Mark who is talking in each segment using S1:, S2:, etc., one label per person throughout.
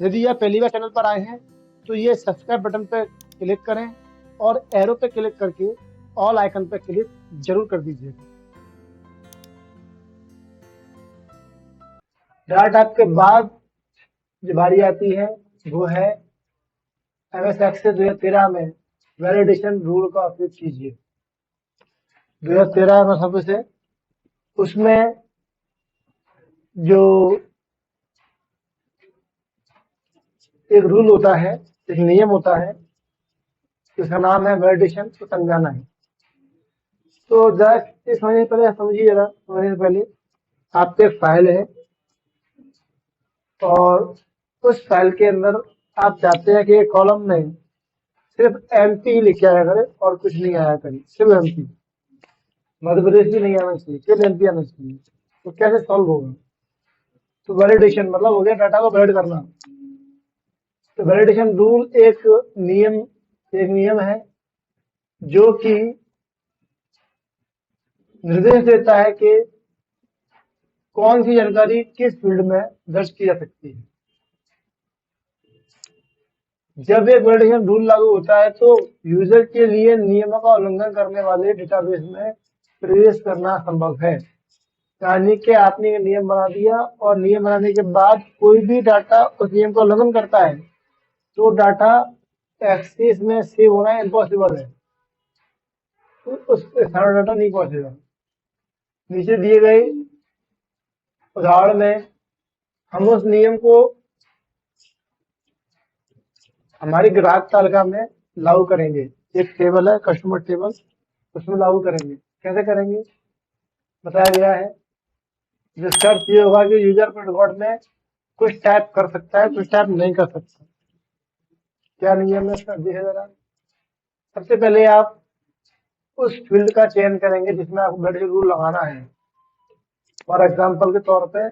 S1: यदि आप पहली बार चैनल पर आए हैं तो ये सब्सक्राइब बटन पर क्लिक करें और एरो पे क्लिक करके ऑल आइकन पर क्लिक जरूर कर दीजिएगा। डाटा टाइप के बाद जो बारी आती है वो है MS Access 2013 में वैलिडेशन रूल का उपयोग कीजिए। 2013 में सबसे उसमें जो एक रूल होता है, एक नियम होता है, इसका नाम है वैलिडेशन को समझाना है। तो जरा समझने से पहले समझिए, जरा समझने से पहले आपके फाइल है और उस फाइल के अंदर आप चाहते हैं कि एक कॉलम में सिर्फ MP लिखे आया करे और कुछ नहीं आया करे, सिर्फ MP, मध्य प्रदेश भी नहीं आना चाहिए, सिर्फ MP आना चाहिए। तो कैसे सॉल्व होगा? तो वैलिडेशन मतलब हो गया डाटा को वैलिड करना। तो वैलिडेशन रूल एक नियम है जो कि निर्देश देता है कि कौन सी जानकारी किस फील्ड में दर्ज की जा सकती है। जब एक वैलिडेशन रूल लागू होता है तो यूजर के लिए नियमों का उल्लंघन करने वाले डेटाबेस में प्रवेश करना संभव है। यानी कि आपने नियम बना दिया और नियम बनाने के बाद कोई भी डाटा उस नियम का उल्लंघन करता है तो डाटा एक्सेस में सेव होना इम्पॉसिबल है, तो उस सारा डाटा नहीं पहुंचेगा। नीचे दिए गए उदाहरण में हम उस नियम को हमारी ग्राहक तालिका में लागू करेंगे। एक टेबल है कस्टमर टेबल, उसमें लागू करेंगे। कैसे करेंगे बताया गया है। जो शर्त ये होगा कि यूजर अपने रिकॉर्ड में कुछ टाइप कर सकता है, कुछ टाइप नहीं कर सकता। क्या नियम है इसका देखिए जरा। सबसे पहले आप उस फील्ड का चयन करेंगे जिसमें आपको वैलिडेशन रूल लगाना है। फॉर एग्जाम्पल के तौर पे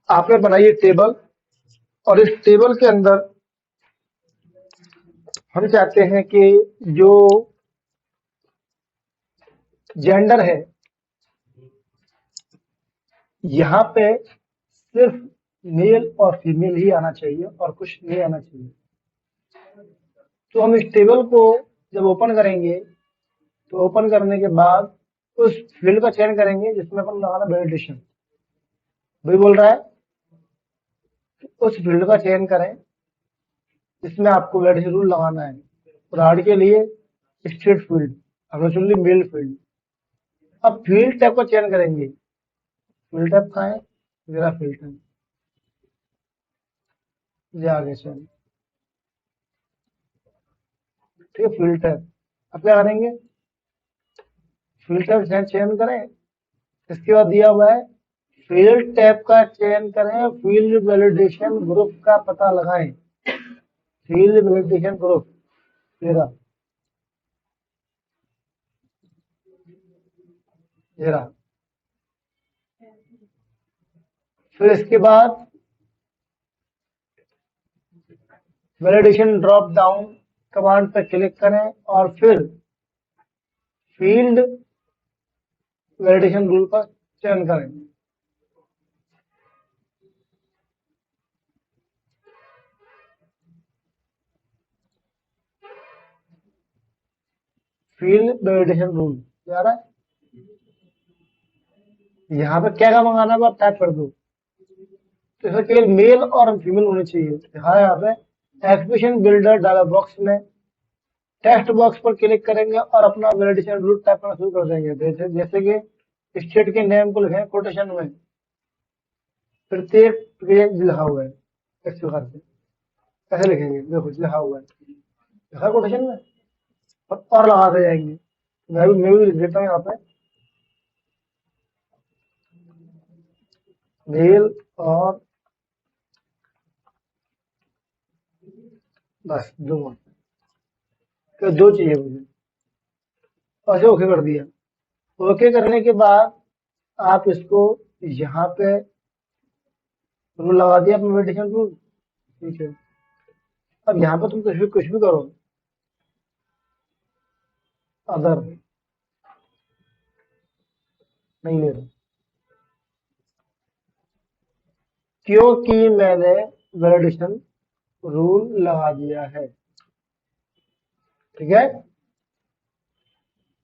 S1: आपने बनाई टेबल और इस टेबल के अंदर हम चाहते हैं कि जो जेंडर है यहाँ पे सिर्फ मेल और फीमेल ही आना चाहिए और कुछ नहीं आना चाहिए। तो हम इस टेबल को जब ओपन करेंगे तो ओपन करने के बाद उस फील्ड का चयन करेंगे जिसमें अपन लगाना वैलिडेशन। वही बोल रहा है उस फील्ड का चयन करें जिसमें आपको वैलिडेशन रूल लगाना है। उदाहरण के लिए स्टेट फील्ड, हमने चुन ली मेल फील्ड। अब फील्ड टैब का चयन करेंगे। फील्ड टैब कहाँ है? मेरा फील्ड टैब ये आगे चल, ठीक है। फील्ड टैब अब क्या करेंगे? फील्ड टैब चयन करें। इसके बाद दिया हुआ है फील्ड टैब का चयन करें, फील्ड वैलिडेशन ग्रुप का पता लगाएं। फील्ड वैलिडेशन ग्रुप ये रहा। फिर इसके बाद वैलिडेशन ड्रॉप डाउन कमांड पर क्लिक करें और फिर फील्ड वैलिडेशन रूल का चयन करें। फील्ड वैलिडेशन रूल आ रहा है। यहाँ पे क्या मंगाना है आप टाइप कर दो। तो इसमें केवल मेल और फीमेल होने चाहिए। दिखाया यहाँ पे एक्सप्रेशन बिल्डर डायलॉग बॉक्स में टेक्स्ट बॉक्स पर क्लिक करेंगे और अपना वैलिडेशन रूल टाइप करना शुरू कर देंगे। जैसे कि स्टेट के नेम को लिखें कोटेशन में, प्रत्येक पेज लिखा हुआ है इस प्रकार से। कैसे लिखेंगे? देखो लिखा हुआ है, लिखा कोटेशन में और लगाते जाएंगे। मैं भी लिख देता हूँ यहाँ पे मेल और बस दो चाहिए मुझे। ऐसे ओके कर दिया। ओके करने के बाद आप इसको यहाँ पे रूल लगा दिया आपने, वैलिडेशन रूल। ठीक है, अब यहाँ पे तुम कुछ भी करो, अदर नहीं ले रहे, क्योंकि मैंने वैलिडेशन रूल लगा दिया है। ठीक है,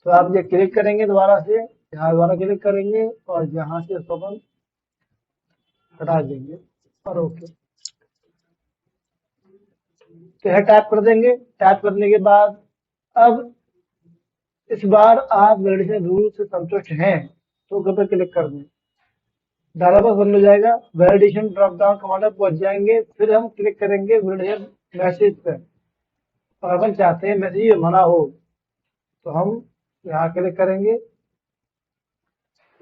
S1: तो आप ये क्लिक करेंगे दोबारा से, यहाँ दोबारा क्लिक करेंगे और यहाँ से इसको अपन हटा देंगे और ओके, तो यह टाइप कर देंगे। टाइप करने के बाद अब इस बार आप वैलिडेशन रूल से संतुष्ट हैं तो ओके पे क्लिक कर दें, डायलॉग बॉक्स बंद हो जाएगा। वैलिडेशन ड्रॉप डाउन कमांड पर पहुंच जाएंगे, फिर हम क्लिक करेंगे वैलिडेशन मैसेज पे। और अपन चाहते हैं मैसेज हमारा हो तो हम यहाँ क्लिक करेंगे,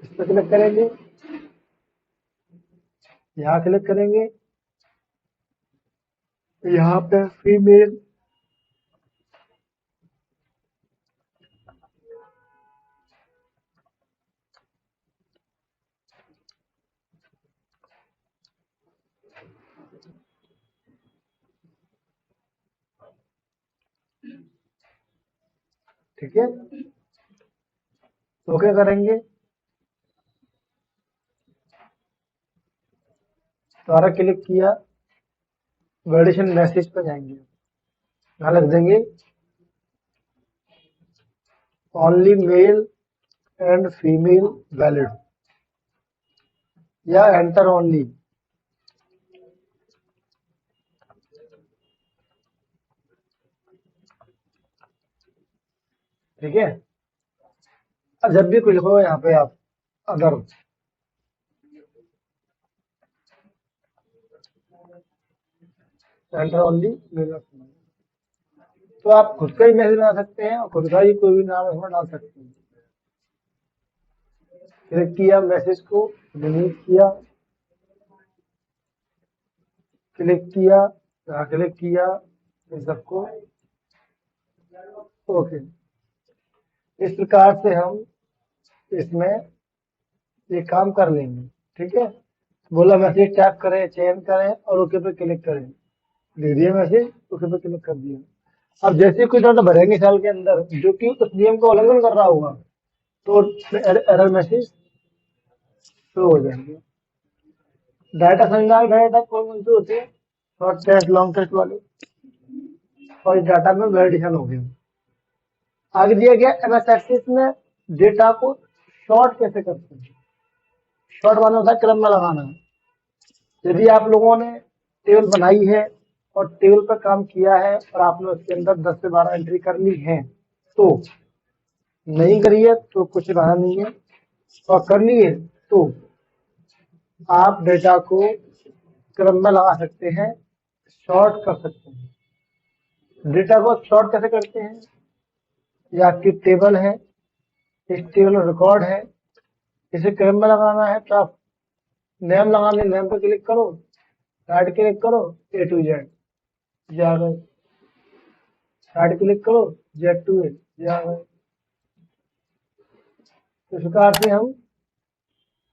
S1: इस पर क्लिक करेंगे, यहाँ क्लिक करेंगे, यहाँ पे फीमेल ठीक है, तो क्या करेंगे, दोबारा क्लिक किया, वैलिडेशन मैसेज पर जाएंगे, यहाँ लिख देंगे only male and female valid या एंटर ओनली। ठीक है, अब जब भी कुछ हो यहाँ पे आप अदर, एंटर ओनली मेल, तो आप खुद का ही मैसेज बना सकते हैं और खुद का ही कोई भी नाम इसमें डाल सकते हैं। क्लिक किया, मैसेज को डिलीट किया, क्लिक किया, यहाँ क्लिक किया, इन सबको ओके। इस प्रकार से हम इसमें ये काम कर लेंगे। ठीक है, बोला मैसेज टाइप करें, चयन करें और ओके पे क्लिक करें, दे दिया मैसेज, ओके पे क्लिक कर दिया। अब जैसे कोई डाटा भरेंगे सेल के अंदर जो कि उस नियम का उल्लंघन कर रहा होगा तो एरर मैसेज शो हो जाएंगे। डाटा संग्रह डाटा कौन से होते हैं, शॉर्ट टेस्ट, लॉन्ग टेस्ट वाले, और इस डाटा में वैलिडेशन हो गया। आगे दिया गया एमएस एक्सेस में डेटा को शॉर्ट कैसे करते हैं। शॉर्ट माने होता है क्रम में लगाना। यदि आप लोगों ने टेबल बनाई है और टेबल पर काम किया है और आपने उसके अंदर 10 से 12 एंट्री कर ली है, तो नहीं करी है तो कुछ रहा नहीं है, और कर ली है तो आप डेटा को क्रम में लगा सकते हैं, शॉर्ट कर सकते हैं। डेटा को शॉर्ट कैसे करते हैं, ये आपकी टेबल है, इस टेबल में रिकॉर्ड है, इसे क्रम में लगाना है तो आप नेम लगाने, नेम पर क्लिक करो, राइट क्लिक करो, ए टू जेड जा गए, राइट क्लिक करो, जेड टू ए जा गए। इस प्रकार से हम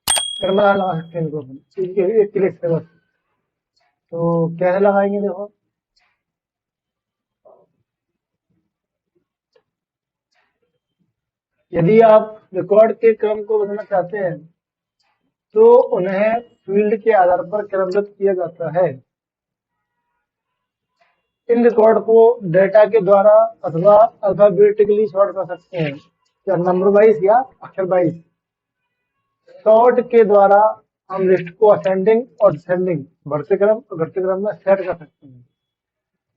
S1: क्रम में लगा सकते हैं इनको, एक क्लिक से बस। तो कैसे लगाएंगे देखो, यदि आप रिकॉर्ड के क्रम को बदलना चाहते हैं तो उन्हें फील्ड के आधार पर क्रमबद्ध किया जाता है। इन रिकॉर्ड को डेटा के द्वारा अथवा अल्फाबेटिकली सॉर्ट कर सकते हैं, या नंबर वाइज या अक्षर वाइज। सॉर्ट के द्वारा हम लिस्ट को असेंडिंग और डिसेंडिंग, बढ़ते क्रम और घटते क्रम में सेट कर सकते हैं।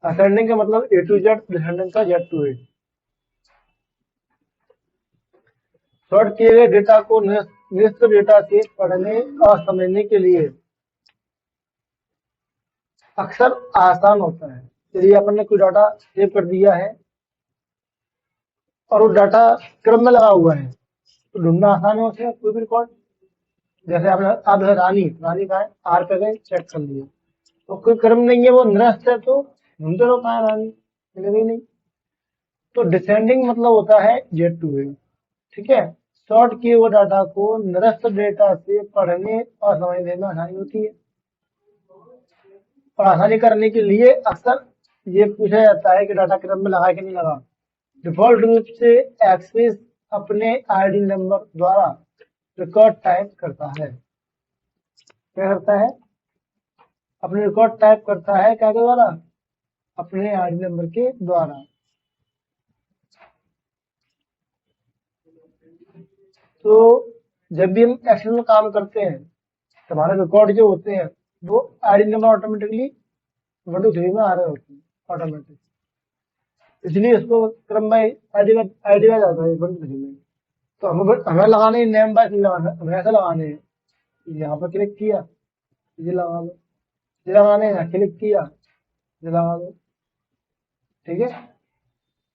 S1: असेंडिंग का मतलब ए टू जेड, डिसेंडिंग का जेड टू ए। सॉर्ट किए गए डेटा को निश्चित डेटा से पढ़ने और समझने के लिए अक्सर आसान होता है। यदि अपन ने कोई डाटा सेव कर दिया है और वो डाटा क्रम में लगा हुआ है तो ढूंढना आसान है उसे, कोई भी रिकॉर्ड। जैसे आपने आप रानी का है, आर पे गए, चेक कर लिए तो कोई क्रम नहीं है, वो निरस्त है, तो ढूंढते रहो कहाँ है रानी, मिलेगी नहीं। तो डिसेंडिंग मतलब होता है जेड टू ए। ठीक है, शॉर्ट किए हुए डाटा को निरस्त डेटा से पढ़ने और समझने में आसानी होती है। और आसानी करने के लिए अक्सर ये पूछा जाता है कि डाटा क्रम में लगा कि नहीं लगा। डिफॉल्ट रूप से एक्सेस अपने आईडी नंबर द्वारा रिकॉर्ड टाइप करता है। क्या करता है? अपने रिकॉर्ड टाइप करता है क्या के द्वारा? अपने आईडी नंबर के द्वारा। तो जब भी हम एक्सेल में काम करते हैं तो हमारे रिकॉर्ड जो होते हैं वो आईडी नंबर ऑटोमेटिकली 1 to 3 में आ रहे होते हैं ऑटोमेटिक, इसलिए इसको क्रम में आईडी वाइज आता है 1 to 3 में। तो हमें लगाने नेम वाइज नहीं लगाना, हमें ऐसा लगाने हैं, यहाँ पर क्लिक किया ये लगा लो, ये लगाने हैं, क्लिक किया ये लगा लो, ठीक है।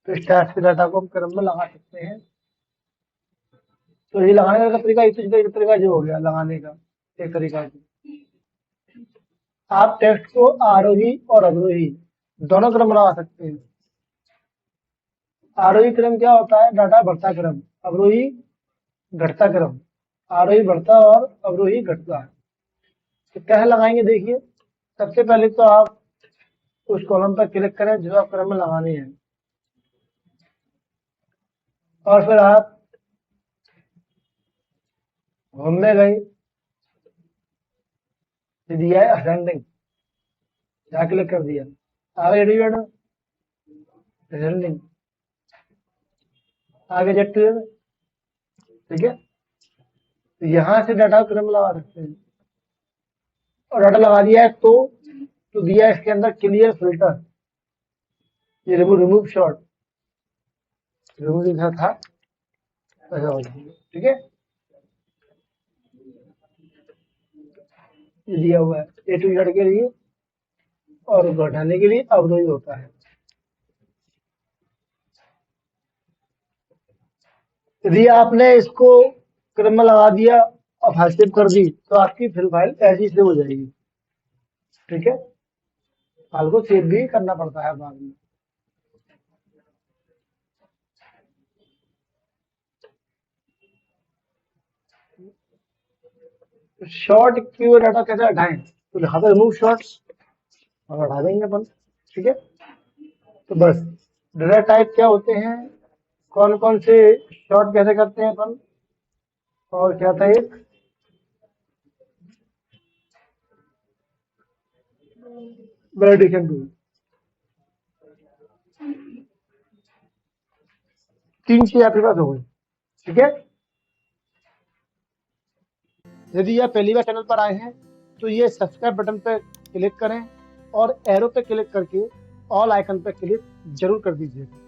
S1: तो इस टाइप के डाटा को हम क्रम में लगा सकते हैं। तो ये लगाने का तरीका, एक तरीका जो हो गया लगाने का एक तरीका। आप टेक्स्ट को आरोही और अवरोही दोनों क्रम लगा सकते हैं। आरोही क्रम क्या होता है? डाटा बढ़ता क्रम। अवरोही घटता क्रम। आरोही बढ़ता और अवरोही घटता। तो कैसे लगाएंगे देखिए। सबसे पहले तो आप उस कॉलम पर क्लिक करें जो आप क्रम में लगानी है, और फिर आप होम में गए, दिया है असेंडिंग, यहाँ क्लिक कर दिया, आगे डिवीजन असेंडिंग, आगे जेट टू, ठीक है। तो यहाँ से डाटा क्रम लगा सकते हैं। और डाटा लगा दिया है तो दिया इसके अंदर क्लियर फिल्टर, ये रिमूव शॉर्ट, रिमूव लिखा था ठीक है, ये दिया हुआ है ए टू जेड के लिए, और घटाने के लिए अवरोही होता है। यदि आपने इसको क्रम में लगा दिया और फाइल सेव कर दी तो आपकी फिर फाइल ऐसी सेव हो जाएगी, ठीक है। फाइल को सेव भी करना पड़ता है बाद में। शॉर्ट कीवर्ड डाटा कैसे हटाएं? तो लिखा था रिमूव शॉर्ट्स, और हटा देंगे अपन, ठीक है। तो बस डाटा टाइप क्या होते हैं, कौन कौन से शॉर्ट कैसे करते हैं अपन, और क्या था एक वैलिडेशन टूल, 3 चीज आपके पास हो गई, ठीक है। यदि आप पहली बार चैनल पर आए हैं तो ये सब्सक्राइब बटन पर क्लिक करें और एरो पे क्लिक करके ऑल आइकन पर क्लिक जरूर कर दीजिएगा।